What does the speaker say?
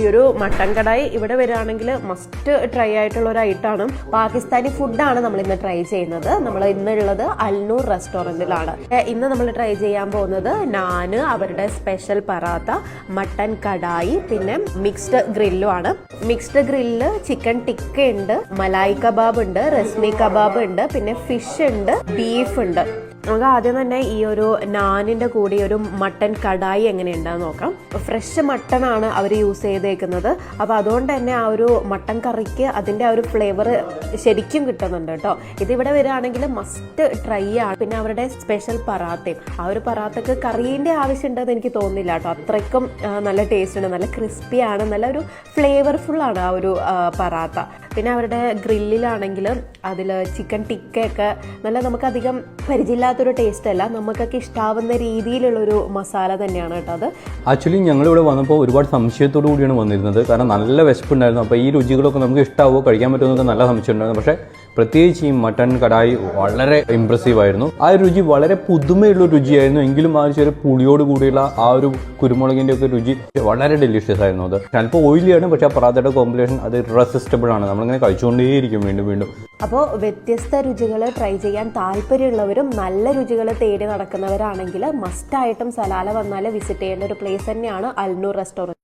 ഈ ഒരു മട്ടൻ കടായി ഇവിടെ വരികയാണെങ്കിൽ മസ്റ്റ് ട്രൈ ആയിട്ടുള്ള ഒരു ഐറ്റമാണ്. പാകിസ്ഥാനി ഫുഡാണ് നമ്മൾ ഇന്ന് ട്രൈ ചെയ്യുന്നത്. നമ്മൾ ഇന്നുള്ളത് അൽനൂർ റെസ്റ്റോറൻറ്റിലാണ്. ഇന്ന് നമ്മൾ ട്രൈ ചെയ്യാൻ പോകുന്നത് നാന്, അവരുടെ സ്പെഷ്യൽ പറാത്ത, മട്ടൻ കടായി, പിന്നെ മിക്സ്ഡ് ഗ്രില്ലും ആണ്. മിക്സ്ഡ് ഗ്രില്ല് ചിക്കൻ ടിക്ക ഉണ്ട്, മലായി കബാബ് ഉണ്ട്, റസ്മി കബാബ് ഉണ്ട്, പിന്നെ ഫിഷ് ഉണ്ട്, ബീഫ് ഉണ്ട്. നമുക്ക് ആദ്യം തന്നെ ഈ ഒരു നാനിൻ്റെ കൂടി ഒരു മട്ടൻ കടായി എങ്ങനെയുണ്ടെന്ന് നോക്കാം. ഫ്രഷ് മട്ടൺ ആണ് അവർ യൂസ് ചെയ്തേക്കുന്നത്. അപ്പോൾ അതുകൊണ്ട് തന്നെ ആ ഒരു മട്ടൻ കറിക്ക് അതിൻ്റെ ആ ഒരു ഫ്ലേവർ ശരിക്കും കിട്ടുന്നുണ്ട് കേട്ടോ. ഇതിവിടെ വരികയാണെങ്കിൽ മസ്റ്റ് ട്രൈ ആണ്. പിന്നെ അവരുടെ സ്പെഷ്യൽ പറാത്തയും, ആ ഒരു പറാത്തക്ക് കറീൻ്റെ ആവശ്യമുണ്ടെന്ന് എനിക്ക് തോന്നുന്നില്ല കേട്ടോ. അത്രയ്ക്കും നല്ല ടേസ്റ്റ് ഉണ്ട്, നല്ല ക്രിസ്പിയാണ്, നല്ല ഒരു ഫ്ലേവർഫുള്ളാണ് ആ ഒരു പറാത്ത. പിന്നെ അവരുടെ ഗ്രില്ലിലാണെങ്കിൽ അതിൽ ചിക്കൻ ടിക്കയൊക്കെ നല്ല നമുക്കധികം പരിചയമില്ലാത്തൊരു ടേസ്റ്റ് അല്ല, നമുക്കൊക്കെ ഇഷ്ടാവുന്ന രീതിയിലുള്ളൊരു മസാല തന്നെയാണ് കേട്ടോ അത്. ആക്ച്വലി ഞങ്ങളിവിടെ വന്നപ്പോൾ ഒരുപാട് സംശയത്തോടു കൂടിയാണ് വന്നിരുന്നത്. കാരണം നല്ല വിശപ്പുണ്ടായിരുന്നു. അപ്പോൾ ഈ രുചികളൊക്കെ നമുക്ക് ഇഷ്ടമാവുമോ, കഴിക്കാൻ പറ്റുമെന്നൊക്കെ നല്ല സംശയം ഉണ്ടായിരുന്നു. പക്ഷേ പ്രത്യേകിച്ച് ഈ മട്ടൻ കടായി വളരെ ഇമ്പ്രസീവ് ആയിരുന്നു. ആ രുചി വളരെ പുതുമയുള്ള രുചിയായിരുന്നു. എങ്കിലും ആ ചെറിയ പുളിയോട് കൂടിയുള്ള ആ ഒരു കുരുമുളകിൻ്റെ ഒക്കെ രുചി വളരെ ഡെലിഷ്യസ് ആയിരുന്നു. അത് ചിലപ്പോൾ ഓയിലിയാണ്, പക്ഷേ ആ പറാത്തയുടെ കോമ്പിനേഷൻ അത് ഇറസിസ്റ്റബിൾ ആണ്. നമ്മളിങ്ങനെ കഴിച്ചുകൊണ്ടേയിരിക്കും വീണ്ടും വീണ്ടും. അപ്പോൾ വ്യത്യസ്ത രുചികൾ ട്രൈ ചെയ്യാൻ താല്പര്യമുള്ളവരും നല്ല രുചികൾ തേടി നടക്കുന്നവരാണെങ്കിൽ മസ്റ്റായിട്ടും സലാല വന്നാൽ വിസിറ്റ് ചെയ്യേണ്ട ഒരു പ്ലേസ് തന്നെയാണ് അൽനൂർ റെസ്റ്റോറൻറ്റ്.